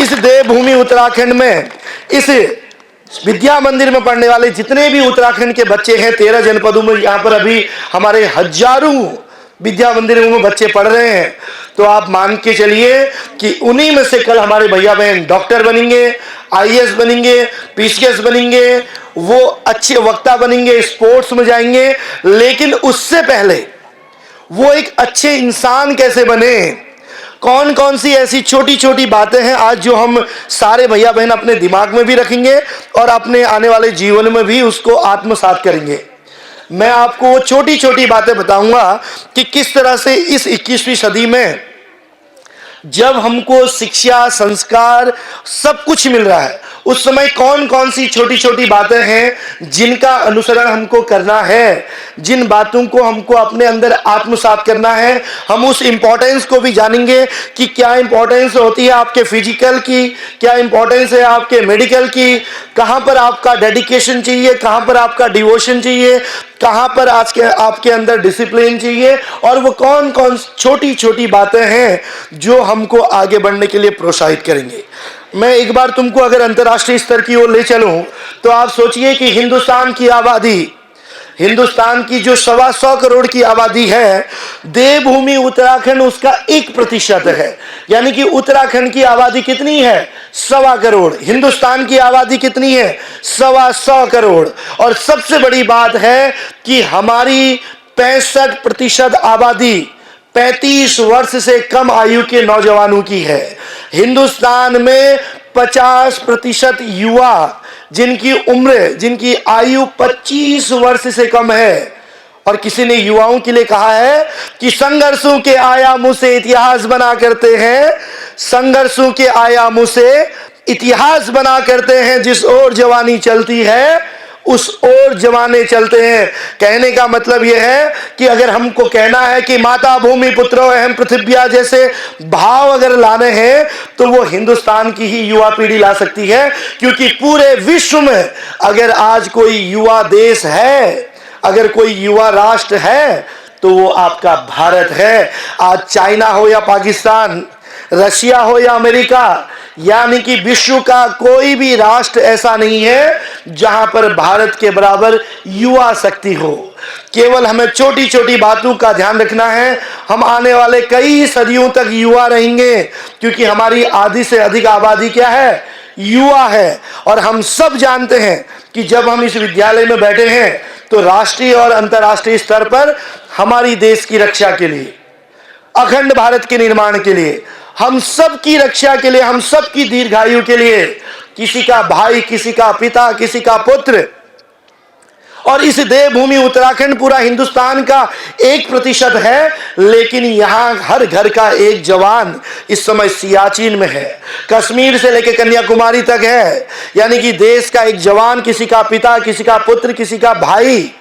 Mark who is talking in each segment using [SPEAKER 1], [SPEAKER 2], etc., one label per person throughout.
[SPEAKER 1] इस देवभूमि उत्तराखंड में, इस विद्या मंदिर में पढ़ने वाले जितने भी उत्तराखंड के बच्चे हैं, 13 जनपदों में यहाँ पर अभी हमारे हजारों विद्या मंदिरों में बच्चे पढ़ रहे हैं, तो आप मान के चलिए कि उन्हीं में से कल हमारे भैया बहन डॉक्टर बनेंगे, आईएएस बनेंगे, पीसीएस बनेंगे, वो अच्छे वक्ता बनेंगे, स्पोर्ट्स में जाएंगे। लेकिन उससे पहले वो एक अच्छे इंसान कैसे बने, कौन कौन सी ऐसी छोटी छोटी बातें हैं आज जो हम सारे भैया बहन अपने दिमाग में भी रखेंगे और अपने आने वाले जीवन में भी उसको आत्मसात करेंगे। मैं आपको वो छोटी छोटी बातें बताऊंगा कि किस तरह से इस 21वीं सदी में जब हमको शिक्षा, संस्कार सब कुछ मिल रहा है, उस समय कौन कौन सी छोटी छोटी बातें हैं जिनका अनुसरण हमको करना है, जिन बातों को हमको अपने अंदर आत्मसात करना है। हम उस इंपॉर्टेंस को भी जानेंगे कि क्या इंपॉर्टेंस होती है आपके फिजिकल की, क्या इंपॉर्टेंस है आपके मेडिकल की, कहाँ पर आपका डेडिकेशन चाहिए, कहाँ पर आपका डिवोशन चाहिए, कहाँ पर आज के आपके अंदर डिसिप्लिन चाहिए, और वो कौन कौन छोटी छोटी बातें हैं जो हमको आगे बढ़ने के लिए प्रोत्साहित करेंगे। मैं एक बार तुमको अगर अंतर्राष्ट्रीय स्तर की ओर ले चलूं तो आप सोचिए कि हिंदुस्तान की आबादी, हिंदुस्तान की जो 125 करोड़ की आबादी है, देवभूमि उत्तराखंड उसका 1% है। यानी कि उत्तराखंड की आबादी कितनी है? 125 करोड़। हिंदुस्तान की आबादी कितनी है? 125 करोड़। और सबसे बड़ी बात है कि हमारी 65% आबादी 35 वर्ष से कम आयु के नौजवानों की है। हिंदुस्तान में 50% युवा जिनकी आयु 25 वर्ष से कम है। और किसी ने युवाओं के लिए कहा है कि संघर्षों के आयामों से इतिहास बना करते हैं, संघर्षों के आयामों से इतिहास बना करते हैं, जिस ओर जवानी चलती है उस ओर जमाने चलते हैं। कहने का मतलब यह है कि अगर हमको कहना है कि माता भूमि पुत्रो अहम पृथिव्या जैसे भाव अगर लाने हैं तो वो हिंदुस्तान की ही युवा पीढ़ी ला सकती है। क्योंकि पूरे विश्व में अगर आज कोई युवा देश है, अगर कोई युवा राष्ट्र है तो वो आपका भारत है। आज चाइना हो या पाकिस्तान, रशिया हो या अमेरिका, यानी कि विश्व का कोई भी राष्ट्र ऐसा नहीं है जहां पर भारत के बराबर युवा शक्ति हो। केवल हमें छोटी छोटी बातों का ध्यान रखना है। हम आने वाले कई सदियों तक युवा रहेंगे, क्योंकि हमारी आधी से अधिक आबादी क्या है? युवा है। और हम सब जानते हैं कि जब हम इस विद्यालय में बैठे हैं तो राष्ट्रीय और अंतर्राष्ट्रीय स्तर पर हमारी देश की रक्षा के लिए, अखंड भारत के निर्माण के लिए, हम सब की रक्षा के लिए, हम सब की दीर्घायु के लिए, किसी का भाई, किसी का पिता, किसी का पुत्र, और इस देवभूमि उत्तराखंड पूरा हिंदुस्तान का 1% है, लेकिन यहां हर घर का एक जवान इस समय सियाचिन में है, कश्मीर से लेकर कन्याकुमारी तक है। यानी कि देश का एक जवान, किसी का पिता, किसी का पुत्र, किसी का भाई,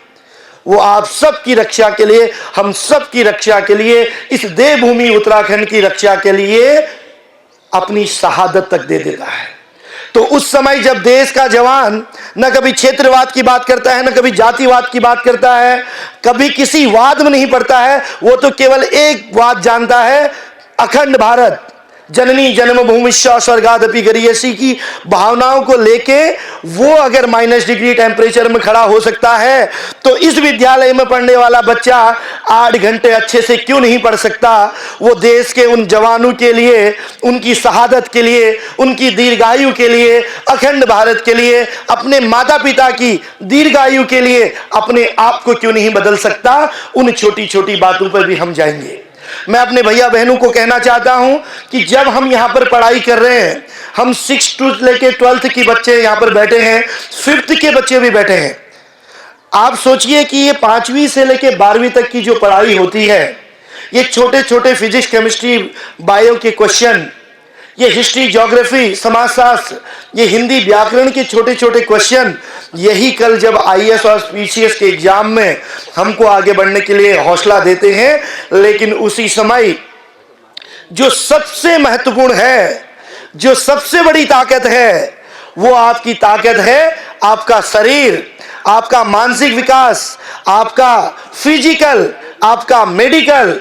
[SPEAKER 1] वो आप सब की रक्षा के लिए, हम सब की रक्षा के लिए, इस देवभूमि उत्तराखंड की रक्षा के लिए अपनी शहादत तक दे देता है। तो उस समय जब देश का जवान न कभी क्षेत्रवाद की बात करता है, न कभी जातिवाद की बात करता है, कभी किसी वाद में नहीं पड़ता है, वो तो केवल एक बात जानता है, अखंड भारत, जननी जन्मभूमिश्च स्वर्गादपि गरीयसी की भावनाओं को लेके वो अगर -डिग्री टेम्परेचर में खड़ा हो सकता है, तो इस विद्यालय में पढ़ने वाला बच्चा 8 घंटे अच्छे से क्यों नहीं पढ़ सकता? वो देश के उन जवानों के लिए, उनकी शहादत के लिए, उनकी दीर्घायु के लिए, अखंड भारत के लिए, अपने माता पिता की दीर्घायु के लिए अपने आप को क्यों नहीं बदल सकता? उन छोटी छोटी बातों पर भी हम जाएंगे। मैं अपने भैया बहनों को कहना चाहता हूं कि जब हम यहां पर पढ़ाई कर रहे हैं, हम 6 to लेके 12th के बच्चे यहां पर बैठे हैं, 5th के बच्चे भी बैठे हैं। आप सोचिए कि ये 5वीं से लेके 12वीं तक की जो पढ़ाई होती है, ये छोटे छोटे फिजिक्स, केमिस्ट्री, बायो के क्वेश्चन, ये हिस्ट्री, ज्योग्राफी, समाजशास्त्र, ये हिंदी व्याकरण के छोटे छोटे क्वेश्चन, यही कल जब आईएएस और पीसीएस के एग्जाम में हमको आगे बढ़ने के लिए हौसला देते हैं। लेकिन उसी समय जो सबसे महत्वपूर्ण है, जो सबसे बड़ी ताकत है, वो आपकी ताकत है आपका शरीर, आपका मानसिक विकास, आपका फिजिकल, आपका मेडिकल,